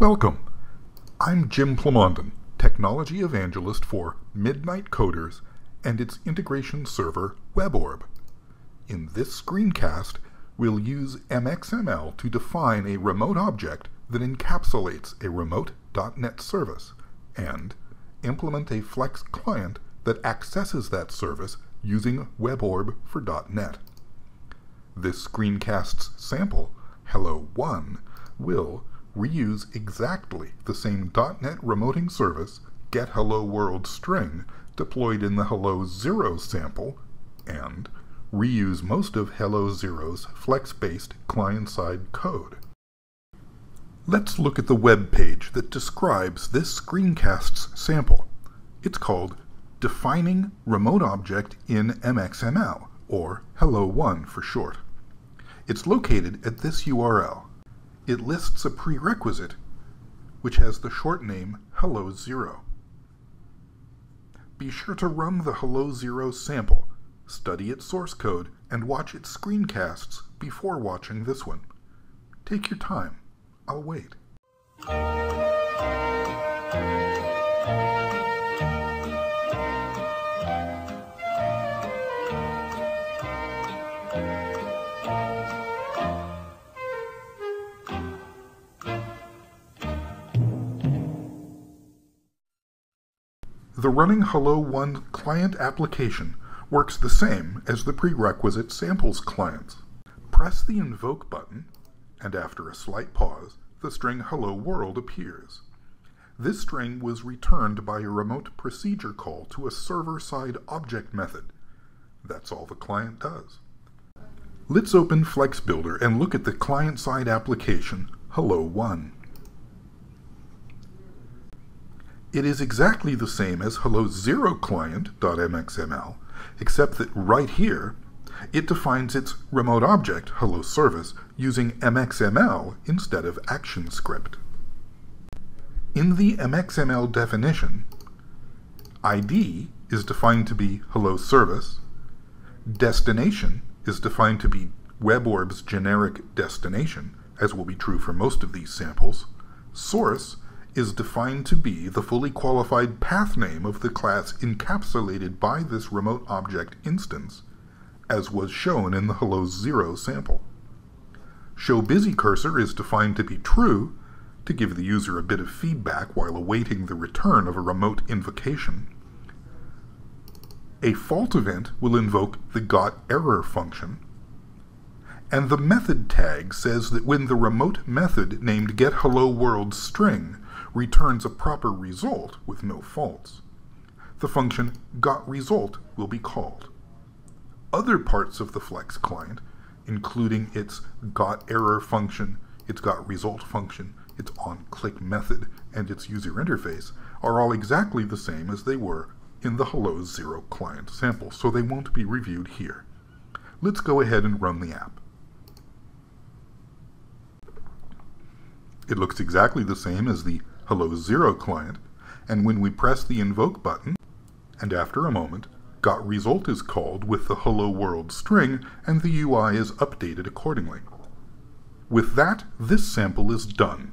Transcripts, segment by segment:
Welcome! I'm Jim Plamondon, Technology Evangelist for Midnight Coders and its integration server, WebORB. In this screencast, we'll use MXML to define a remote object that encapsulates a remote.NET service and implement a Flex client that accesses that service using WebORB for .NET. This screencast's sample, Hello1, will reuse exactly the same .NET remoting service getHelloWorldString deployed in the Hello0 sample and reuse most of Hello0's Flex-based client-side code. Let's look at the web page that describes this screencast's sample. It's called Defining Remote Object in MXML, or Hello1 for short. It's located at this URL. It lists a prerequisite, which has the short name Hello0. Be sure to run the Hello0 sample, study its source code, and watch its screencasts before watching this one. Take your time. I'll wait. The running Hello1 client application works the same as the prerequisite samples clients. Press the Invoke button, and after a slight pause, the string Hello World appears. This string was returned by a remote procedure call to a server-side object method. That's all the client does. Let's open Flex Builder and look at the client-side application Hello1. It is exactly the same as Hello0 client.mxml, except that right here, it defines its remote object, Hello Service, using MXML instead of ActionScript. In the MXML definition, ID is defined to be Hello Service, destination is defined to be WebORB's generic destination, as will be true for most of these samples, source is defined to be the fully qualified path name of the class encapsulated by this remote object instance, as was shown in the Hello0 sample. ShowBusyCursor is defined to be true, to give the user a bit of feedback while awaiting the return of a remote invocation. A fault event will invoke the GotError function, and the method tag says that when the remote method named getHelloWorldString returns a proper result with no faults, the function GotResult will be called. Other parts of the Flex client, including its GotError function, its GotResult function, its onClick method, and its user interface, are all exactly the same as they were in the Hello0 client sample, so they won't be reviewed here. Let's go ahead and run the app. It looks exactly the same as the Hello0 client, and when we press the Invoke button, and after a moment, GotResult is called with the Hello World string, and the UI is updated accordingly. With that, this sample is done.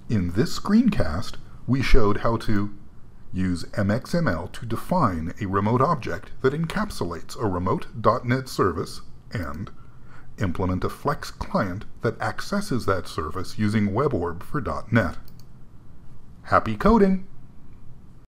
In this screencast, we showed how to use MXML to define a remote object that encapsulates a remote.NET service and implement a Flex client that accesses that service using WebORB for .NET. Happy coding!